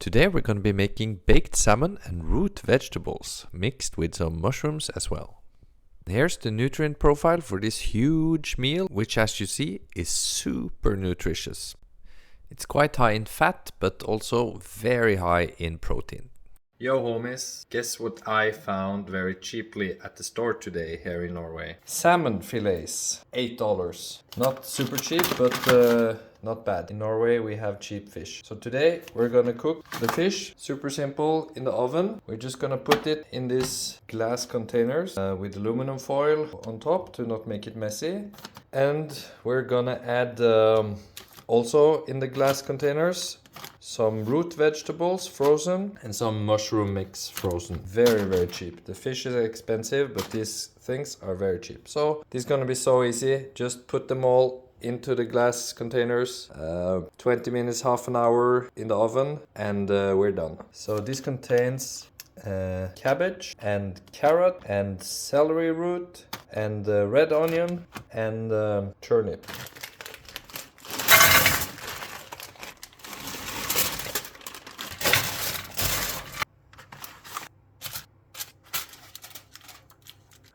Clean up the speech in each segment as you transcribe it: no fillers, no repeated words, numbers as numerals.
Today we're going to be making baked salmon and root vegetables mixed with some mushrooms as well. Here's the nutrient profile for this huge meal, which as you see is super nutritious. It's quite high in fat, but also very high in protein. Yo homies, guess what I found very cheaply at the store today here in Norway? Salmon fillets, $8. Not super cheap, but not bad. In Norway we have cheap fish. So today we're gonna cook the fish, super simple, in the oven. We're just gonna put it in these glass containers with aluminum foil on top to not make it messy. And we're gonna add also in the glass containers some root vegetables frozen and some mushroom mix frozen. Very, very cheap. The fish is expensive, but these things are very cheap. So this is gonna be so easy. Just put them all into the glass containers, 20 minutes, half an hour in the oven, and we're done. So this contains cabbage and carrot and celery root and red onion and turnip.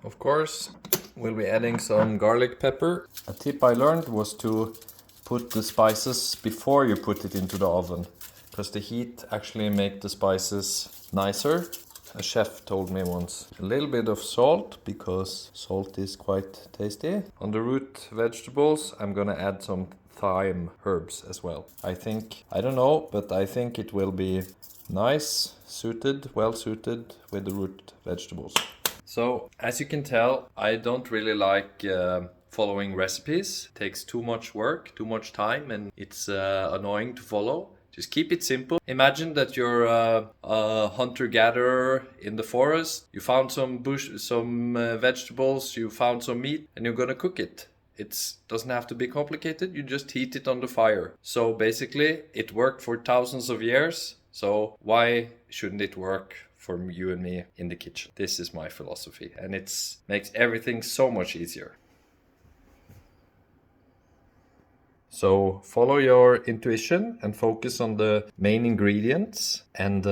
Of course, we'll be adding some garlic pepper. A tip I learned was to put the spices before you put it into the oven, because the heat actually makes the spices nicer. A chef told me once. A little bit of salt, because salt is quite tasty. On the root vegetables, I'm gonna add some thyme herbs as well. I don't know, but I think it will be nice, well suited with the root vegetables. So, as you can tell, I don't really like following recipes. It takes too much work, too much time, and it's annoying to follow. Just keep it simple. Imagine that you're a hunter-gatherer in the forest. You found some vegetables, you found some meat, and you're gonna cook it. It doesn't have to be complicated, you just heat it on the fire. So basically, it worked for thousands of years, so why shouldn't it work for you and me in the kitchen? This is my philosophy, and it makes everything so much easier. So follow your intuition and focus on the main ingredients and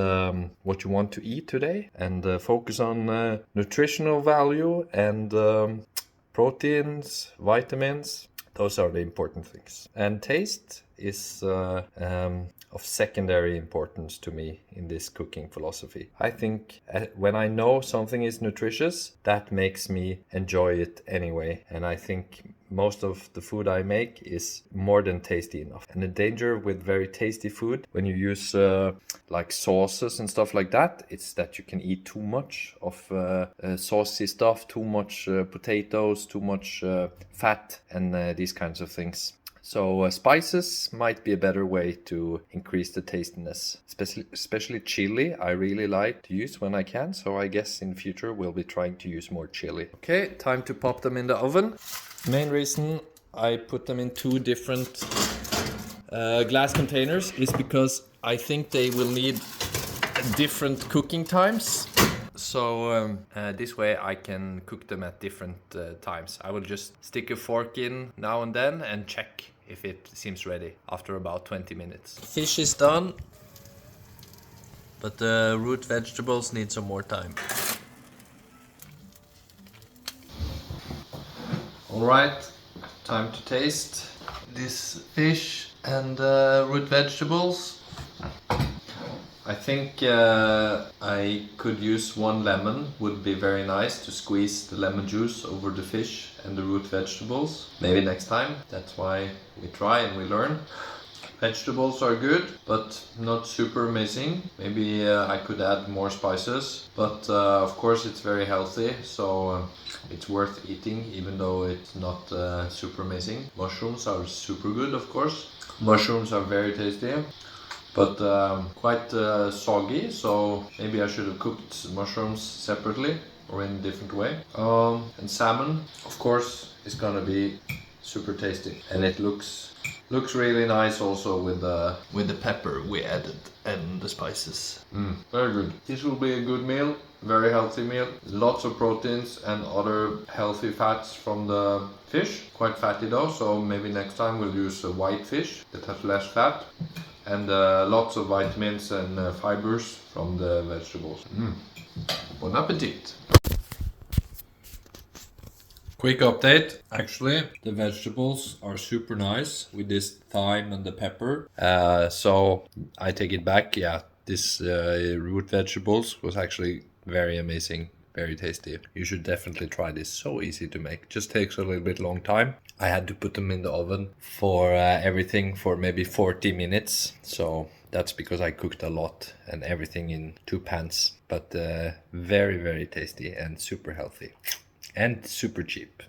what you want to eat today, and focus on nutritional value and proteins, vitamins. Those are the important things. And taste is of secondary importance to me in this cooking philosophy. I think when I know something is nutritious, that makes me enjoy it anyway. And I think most of the food I make is more than tasty enough. And the danger with very tasty food, when you use like sauces and stuff like that, it's that you can eat too much of saucy stuff, too much potatoes, too much fat, and these kinds of things. So spices might be a better way to increase the tastiness. Especially chili, I really like to use when I can. So I guess in future we'll be trying to use more chili. Okay, time to pop them in the oven. Main reason I put them in two different glass containers is because I think they will need different cooking times. So this way I can cook them at different times. I will just stick a fork in now and then and check if it seems ready after about 20 minutes. Fish is done, but the root vegetables need some more time. Alright, time to taste this fish and root vegetables. I think I could use one lemon, would be very nice to squeeze the lemon juice over the fish and the root vegetables. Maybe next time, that's why we try and we learn. Vegetables are good, but not super amazing. Maybe I could add more spices, but of course it's very healthy, so it's worth eating even though it's not super amazing. Mushrooms are super good, of course. Mushrooms are very tasty, but quite soggy, so maybe I should have cooked mushrooms separately or in a different way. And salmon, of course, is gonna be super tasty, and it looks really nice also with the pepper we added and the spices. Very good. This will be a good meal. very healthy meal. Lots of proteins and other healthy fats from the fish. Quite fatty though, so maybe next time we'll use a white fish that has less fat. And lots of vitamins and fibers from the vegetables. Bon appetit! Quick update. Actually, the vegetables are super nice with this thyme and the pepper. So I take it back. Yeah, this root vegetables was actually very amazing, very tasty. You should definitely try this. So easy to make. Just takes a little bit long time. I had to put them in the oven for everything for maybe 40 minutes. So that's because I cooked a lot and everything in 2 pans. But very, very tasty and super healthy. And super cheap.